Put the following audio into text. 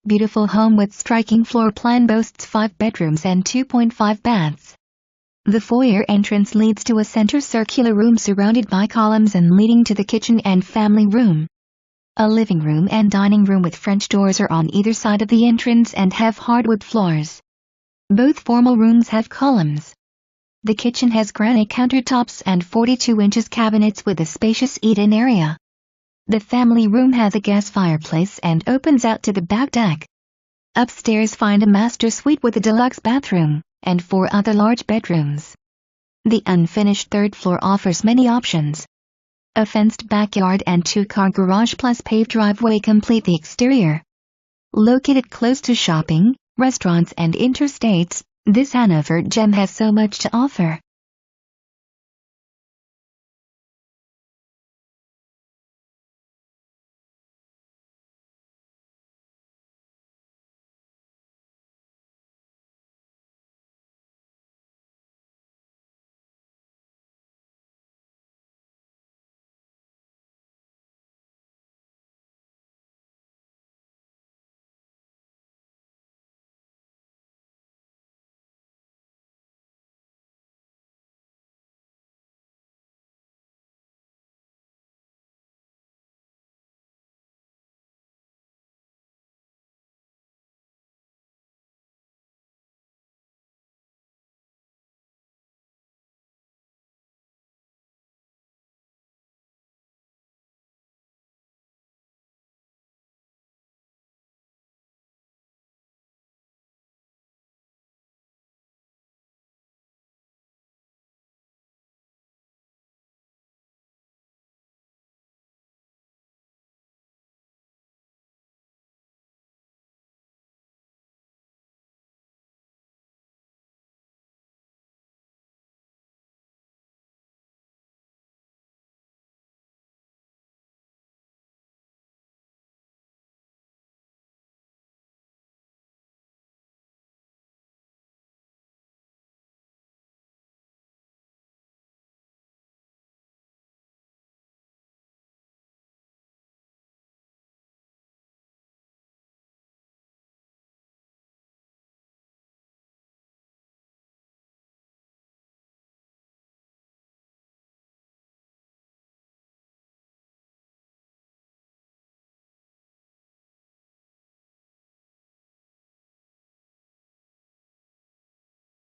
beautiful home with striking floor plan boasts 5 bedrooms and 2.5 baths. The foyer entrance leads to a center circular room surrounded by columns and leading to the kitchen and family room. A living room and dining room with French doors are on either side of the entrance and have hardwood floors. Both formal rooms have columns. The kitchen has granite countertops and 42 inches cabinets with a spacious eat-in area. The family room has a gas fireplace and opens out to the back deck. Upstairs find a master suite with a deluxe bathroom and 4 other large bedrooms. The unfinished third floor offers many options. A fenced backyard and 2-car garage plus paved driveway complete the exterior. Located close to shopping, restaurants and interstates, this Hanover gem has so much to offer.